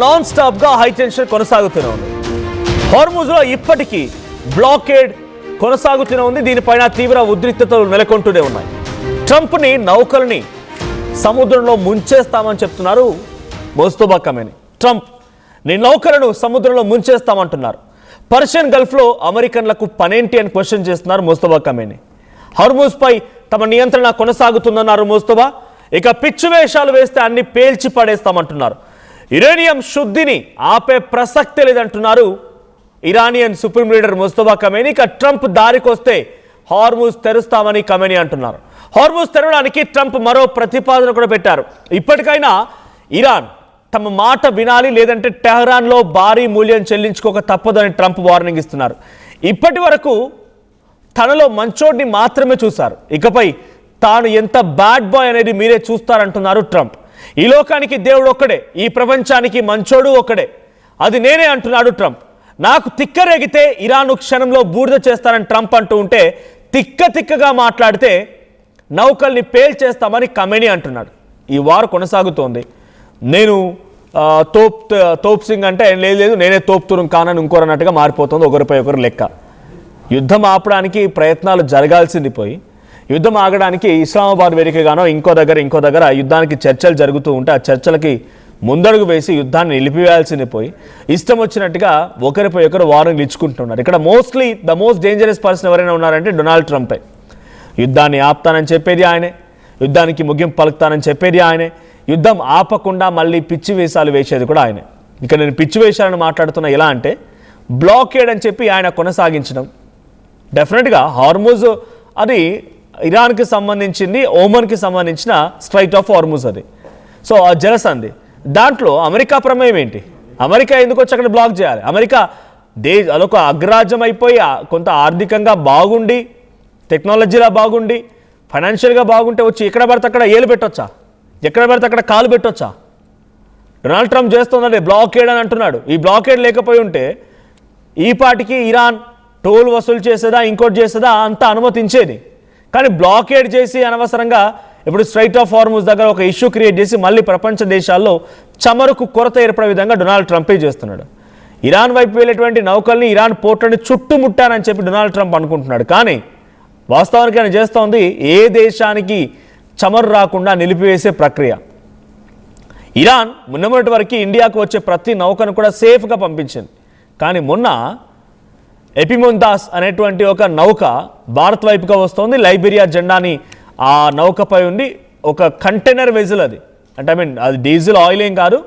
Non stop గా high tension కొనసాగుతూనే ఉంది. హార్ముజ్ లో ఇప్పటికీ బ్లాకేడ్ కొనసాగుతూనే ఉంది. దీనిపైన తీవ్ర ఉద్రిక్తతలు నెలకొంటూనే ఉన్నాయి. ట్రంప్ ని నౌకల్ని సముద్రంలో ముంచేస్తామని చెప్తున్నారు ముస్తఫా ఖమేనీ. ట్రంప్ నీ నౌకలను సముద్రంలో ముంచేస్తామంటున్నారు. పర్షియన్ గల్ఫ్ లో అమెరికన్లకు పనేంటి అని క్వశ్చన్ చేస్తున్నారు ముస్తఫా ఖమేనీ. హార్ముజ్ పై తమ నియంత్రణ కొనసాగుతుందన్నారు ముస్తఫా. ఇక పిచ్చి వేషాలు వేస్తే అన్ని పేల్చి పడేస్తామంటున్నారు. యురేనియం శుద్ధిని ఆపే ప్రసక్తే లేదంటున్నారు Iranian supreme leader Mustafa Khamenei. ఇక ట్రంప్ దారికొస్తే హార్ముజ్ తెరుస్తామని ఖమేనీ అంటున్నారు. హార్ముజ్ తెరవడానికి ట్రంప్ మరో ప్రతిపాదన కూడా పెట్టారు. ఇప్పటికైనా ఇరాన్ తమ మాట వినాలి, లేదంటే టెహరాన్లో భారీ మూల్యం చెల్లించుకోక తప్పదని ట్రంప్ వార్నింగ్ ఇస్తున్నారు. ఇప్పటి వరకు తనలో మంచోడిని మాత్రమే చూశారు, ఇకపై తాను ఎంత బ్యాడ్ బాయ్ అనేది మీరే చూస్తారంటున్నారు ట్రంప్. ఈ లోకానికి దేవుడు ఒక్కడే, ఈ ప్రపంచానికి మంచోడు ఒక్కడే, అది నేనే అంటున్నాడు ట్రంప్. నాకు తిక్కరేగితే ఇరాన్ క్షణంలో బూడిద చేస్తానని ట్రంప్ అంటూ ఉంటే, తిక్కగా మాట్లాడితే నౌకల్ని పేల్చేస్తామని ఖమేనీ అంటున్నాడు. ఈ వారు కొనసాగుతోంది. నేను తోప్ సింగ్ అంటే లేదు నేనే తోపుతురం కానని ఇంకోరన్నట్టుగా మారిపోతుంది. ఒకరిపై ఒకరు లెక్క. యుద్ధం ఆపడానికి ప్రయత్నాలు జరగాల్సింది పోయి, యుద్ధం ఆగడానికి ఇస్లామాబాద్ వేదికగానో ఇంకో దగ్గర యుద్ధానికి చర్చలు జరుగుతూ ఉంటే ఆ చర్చలకి ముందడుగు వేసి యుద్ధాన్ని నిలిపివేయాల్సింది పోయి ఇష్టం వచ్చినట్టుగా ఒకరిపై ఒకరు వార్నింగ్లు ఇచ్చుకుంటున్నారు. ఇక్కడ ద మోస్ట్ డేంజరస్ పర్సన్ ఎవరైనా ఉన్నారంటే డొనాల్డ్ ట్రంపే. యుద్ధాన్ని ఆపుతానని చెప్పేది ఆయనే, యుద్ధానికి ముగింపు పలుకుతానని చెప్పేది ఆయనే, యుద్ధం ఆపకుండా మళ్ళీ పిచ్చి వేషాలు వేసేది కూడా ఆయనే. ఇక నేను పిచ్చి వేషాలను మాట్లాడుతున్నా ఎలా అంటే బ్లాకేడ్ అని చెప్పి ఆయన కొనసాగించడం. డెఫినెట్గా హార్ముజ్ అది ఇరాన్కి సంబంధించింది, ఓమన్కి సంబంధించిన స్ట్రైట్ ఆఫ్ హార్ముజ్ అది. సో ఆ జలసంధి దాంట్లో అమెరికా ప్రమేయం ఏంటి? అమెరికా ఎందుకు వచ్చి అక్కడ బ్లాక్ చేయాలి? అమెరికా అదొక అగ్రరాజ్యం అయిపోయి కొంత ఆర్థికంగా బాగుండి, టెక్నాలజీలా బాగుండి, ఫైనాన్షియల్గా బాగుంటే వచ్చి ఎక్కడ పడితే అక్కడ ఏలు పెట్టొచ్చా? ఎక్కడ పడితే అక్కడ కాలు పెట్టొచ్చా? డొనాల్డ్ ట్రంప్ చేస్తుందంటే బ్లాకేడ్ అని అంటున్నాడు. ఈ బ్లాకేడ్ లేకపోయి ఉంటే ఈ పాటికి ఇరాన్ టోల్ వసూలు చేసేదా, ఇంకోటి చేసేదా అంతా అనుమతించేది. కానీ బ్లాకేడ్ చేసి అనవసరంగా ఇప్పుడు స్ట్రైట్ ఆఫ్ హార్ముజ్ దగ్గర ఒక ఇష్యూ క్రియేట్ చేసి మళ్ళీ ప్రపంచ దేశాల్లో చమురుకు కొరత ఏర్పడే విధంగా డొనాల్డ్ ట్రంపే చేస్తున్నాడు. ఇరాన్ వైపు వెళ్ళేటువంటి నౌకల్ని, ఇరాన్ పోర్టుని చుట్టుముట్టానని చెప్పి డొనాల్డ్ ట్రంప్ అనుకుంటున్నాడు. కానీ వాస్తవానికి ఆయన చేస్తోంది ఏ దేశానికి చమురు రాకుండా నిలిపివేసే ప్రక్రియ. ఇరాన్ మొన్నటి వరకు ఇండియాకు వచ్చే ప్రతి నౌకను కూడా సేఫ్గా పంపించింది. కానీ మొన్న ఎపిమొందాస్ అనేటువంటి ఒక నౌక భారత్ వైపుగా వస్తోంది. లైబీరియా జెండాని ఆ నౌకపై ఉండి ఒక కంటైనర్ వెజిల్ అది, అంటే అది డీజిల్ ఆయిల్ ఏం కాదు,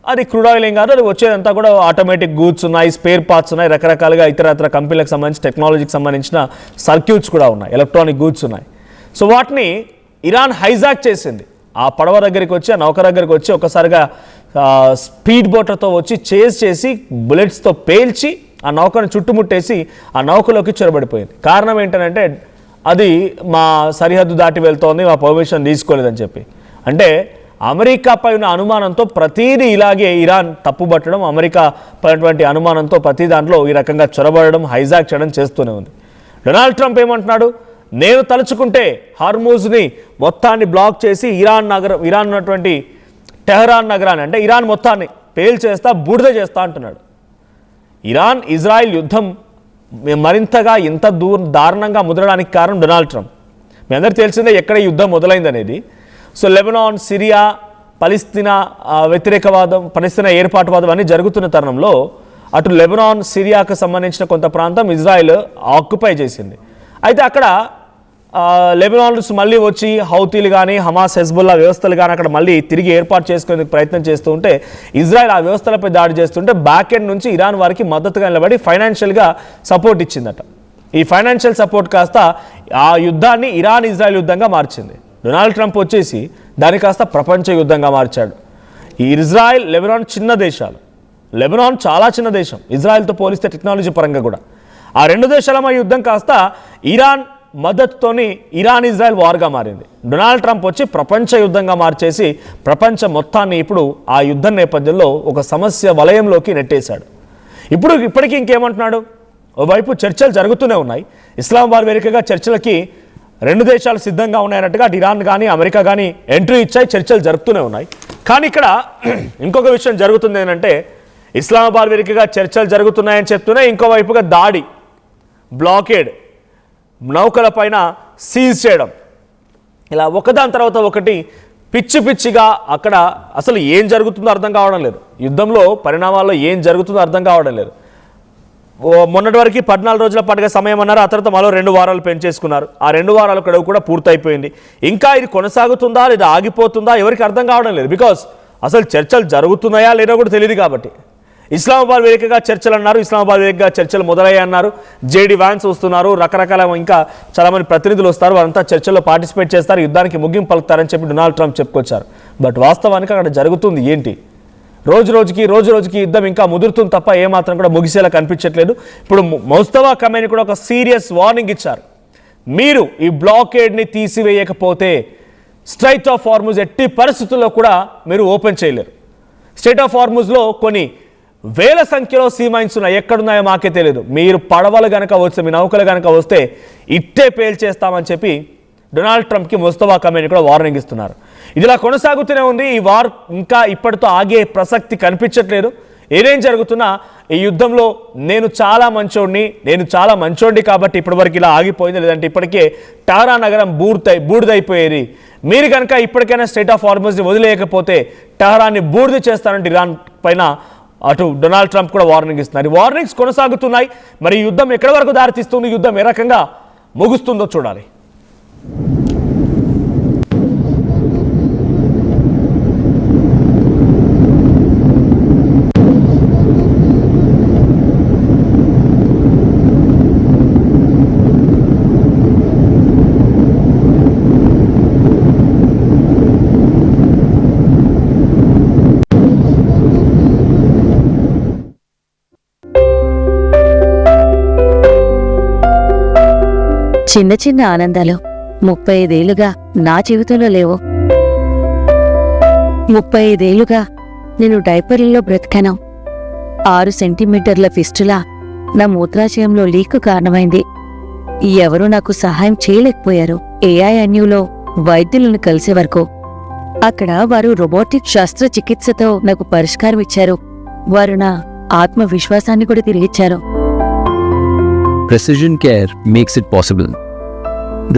అది క్రూడ్ ఆయిల్ ఏం కాదు, అది వచ్చేదంతా కూడా ఆటోమేటిక్ గూడ్స్ ఉన్నాయి, స్పేర్ పార్ట్స్ ఉన్నాయి, రకరకాలుగా ఇతర కంపెనీలకు సంబంధించి టెక్నాలజీకి సంబంధించిన సర్క్యూట్స్ కూడా ఉన్నాయి, ఎలక్ట్రానిక్ గూడ్స్ ఉన్నాయి. సో వాటిని ఇరాన్ హైజాక్ చేసింది. ఆ పడవ దగ్గరికి వచ్చి, ఆ నౌక దగ్గరికి వచ్చి ఒకసారిగా స్పీడ్ బోట్లతో వచ్చి చేసి బుల్లెట్స్తో పేల్చి ఆ నౌకను చుట్టుముట్టేసి ఆ నౌకలోకి చొరబడిపోయింది. కారణం ఏంటంటే అది మా సరిహద్దు దాటి వెళ్తోంది, మా పర్మిషన్ తీసుకోలేదని చెప్పి. అంటే అమెరికాపై ఉన్న అనుమానంతో ప్రతీదీ ఇలాగే ఇరాన్ తప్పుబట్టడం, అమెరికా పైనటువంటి అనుమానంతో ప్రతి దాంట్లో ఈ రకంగా చొరబడడం, హైజాక్ చేయడం చేస్తూనే ఉంది. డొనాల్డ్ ట్రంప్ ఏమంటున్నాడు? నేను తలుచుకుంటే హార్ముజ్ని మొత్తాన్ని బ్లాక్ చేసి ఇరాన్ ఉన్నటువంటి టెహరాన్ నగరాన్ని, అంటే ఇరాన్ మొత్తాన్ని పేల్చేస్తా, బూడిద చేస్తా అంటున్నాడు. ఇరాన్ ఇజ్రాయిల్ యుద్ధం మరింతగా ఇంత దారుణంగా ముదరడానికి కారణం డొనాల్డ్ ట్రంప్. మీ అందరికీ తెలిసిందే ఎక్కడ యుద్ధం మొదలైంది అనేది. So Lebanon, Syria, Palestine వ్యతిరేకవాదం, Palestine ఏర్పాటువాదం అన్నీ జరుగుతున్న తరుణంలో అటు లెబనాన్, సిరియాకు సంబంధించిన కొంత ప్రాంతం ఇజ్రాయిల్ ఆక్యుపై చేసింది. అయితే అక్కడ లెబనాన్స్ మళ్ళీ వచ్చి హౌతీలు కానీ, హమాస్, హెజ్బుల్లా వ్యవస్థలు కానీ అక్కడ మళ్ళీ తిరిగి ఏర్పాటు చేసుకునేందుకు ప్రయత్నం చేస్తూ ఉంటే ఇజ్రాయెల్ ఆ వ్యవస్థలపై దాడి చేస్తుంటే బ్యాక్ ఎండ్ నుంచి ఇరాన్ వారికి మద్దతుగా నిలబడి ఫైనాన్షియల్గా సపోర్ట్ ఇచ్చిందట. ఈ ఫైనాన్షియల్ సపోర్ట్ కాస్త ఆ యుద్ధాన్ని ఇరాన్ ఇజ్రాయెల్ యుద్ధంగా మార్చింది. డొనాల్డ్ ట్రంప్ వచ్చేసి దాన్ని కాస్త ప్రపంచ యుద్ధంగా మార్చాడు. ఈ ఇజ్రాయెల్, లెబనాన్ చిన్న దేశాలు. లెబనాన్ చాలా చిన్న దేశం ఇజ్రాయెల్తో పోలిస్తే టెక్నాలజీ పరంగా కూడా. ఆ రెండు దేశాల మా యుద్ధం కాస్త ఇరాన్ మద్దతుతోని ఇరాన్ ఇజ్రాయెల్ వార్గా మారింది. డొనాల్డ్ ట్రంప్ వచ్చి ప్రపంచ యుద్ధంగా మార్చేసి ప్రపంచం మొత్తాన్ని ఇప్పుడు ఆ యుద్ధం నేపథ్యంలో ఒక సమస్య వలయంలోకి నెట్టేశాడు. ఇప్పటికీ ఇంకేమంటున్నాడు? ఓవైపు చర్చలు జరుగుతూనే ఉన్నాయి. ఇస్లామాబాద్ వేదికగా చర్చలకి రెండు దేశాలు సిద్ధంగా ఉన్నాయన్నట్టుగా అటు ఇరాన్ కానీ అమెరికా కానీ ఎంట్రీ ఇచ్చాయి, చర్చలు జరుపుతూనే ఉన్నాయి. కానీ ఇక్కడ ఇంకొక విషయం జరుగుతుంది ఏంటంటే ఇస్లామాబాద్ వేదికగా చర్చలు జరుగుతున్నాయని చెప్తూనే ఇంకోవైపుగా దాడి, బ్లాకేడ్, నౌకల పైన సీజ్ చేయడం, ఇలా ఒకదాని తర్వాత ఒకటి పిచ్చి పిచ్చిగా అక్కడ అసలు ఏం జరుగుతుందో అర్థం కావడం లేదు. యుద్ధంలో పరిణామాల్లో ఏం జరుగుతుందో అర్థం కావడం లేదు. మొన్నటి వరకు 14 రోజుల పాటుగా సమయం అన్నారు, ఆ తర్వాత మరో 2 వారాలు పెంచేసుకున్నారు. ఆ 2 వారాల గడువు కూడా పూర్తయిపోయింది. ఇంకా ఇది కొనసాగుతుందా లేదా ఆగిపోతుందా ఎవరికి అర్థం కావడం లేదు. బికాస్ అసలు చర్చలు జరుగుతున్నాయా లేదో కూడా తెలియదు. కాబట్టి ఇస్లామాబాద్ వేదికగా చర్చలు అన్నారు, ఇస్లామాబాద్ వేదికగా చర్చలు మొదలయ్యాయి అన్నారు. జేడీ వ్యాన్స్ వస్తున్నారు, రకరకాల ఇంకా చాలామంది ప్రతినిధులు వస్తారు, వారంతా చర్చల్లో పార్టిసిపేట్ చేస్తారు, యుద్ధానికి ముగింపు పలుకుతారని చెప్పి డొనాల్డ్ ట్రంప్ చెప్పుకొచ్చారు. బట్ వాస్తవానికి అక్కడ జరుగుతుంది ఏంటి? రోజు రోజుకి యుద్ధం ఇంకా ముదురుతుంది తప్ప ఏమాత్రం కూడా ముగిసేలా కనిపించట్లేదు. ఇప్పుడు ముస్తఫా ఖమేనీ కూడా ఒక సీరియస్ వార్నింగ్ ఇచ్చారు. మీరు ఈ బ్లాకేడ్ని తీసివేయకపోతే స్ట్రైట్ ఆఫ్ హార్ముజ్ ఎట్టి పరిస్థితుల్లో కూడా మీరు ఓపెన్ చేయలేరు. స్ట్రైట్ ఆఫ్ హార్ముజ్లో కొన్ని వేల సంఖ్యలో సీ మైన్స్ ఉన్నాయి, ఎక్కడున్నాయో మాకే తెలియదు. మీరు పడవలు కనుక వస్తే, మీ నౌకలు కనుక వస్తే ఇట్టే పేల్చేస్తామని చెప్పి డొనాల్డ్ ట్రంప్కి ముస్తఫా ఖమేనీ కూడా వార్నింగ్ ఇస్తున్నారు. ఇదిలా కొనసాగుతూనే ఉంది. ఈ వార్ ఇంకా ఇప్పటితో ఆగే ప్రసక్తి కనిపించట్లేదు. ఏదేం జరుగుతున్నా ఈ యుద్ధంలో నేను చాలా మంచోడిని కాబట్టి ఇప్పటివరకు ఇలా ఆగిపోయింది, లేదంటే ఇప్పటికే టెహరాన్ నగరం బూడిదైపోయేది. మీరు కనుక ఇప్పటికైనా స్ట్రైట్ ఆఫ్ హార్ముజ్ని వదిలేయకపోతే టెహరాన్ని బూడిద చేస్తారంటే ఇరాన్ పైన అటు డొనాల్డ్ ట్రంప్ కూడా వార్నింగ్ ఇస్తున్నారు. వార్నింగ్స్ కొనసాగుతున్నాయి. మరి ఈ యుద్ధం ఎక్కడి వరకు దారితీస్తుంది, యుద్ధం ఏ రకంగా ముగుస్తుందో చూడాలి. చిన్న చిన్న ఆనందాలు 35 ఏళ్లుగా నా జీవితంలో లేవు. 35 ఏళ్లుగా నేను డైపర్లలో బ్రతికాను. 6 సెంటీమీటర్ల ఫిస్టులా నా మూత్రాశయంలో లీకు కారణమైంది. ఎవరూ నాకు సహాయం చేయలేకపోయారు. ఏఐఎన్యూలో వైద్యులను కలిసే వరకు అక్కడ వారు రోబోటిక్ శస్త్రచికిత్సతో నాకు పరిష్కారం ఇచ్చారు. వారు నా ఆత్మవిశ్వాసాన్ని కూడా తిరిగిచ్చారు. Precision care makes it possible.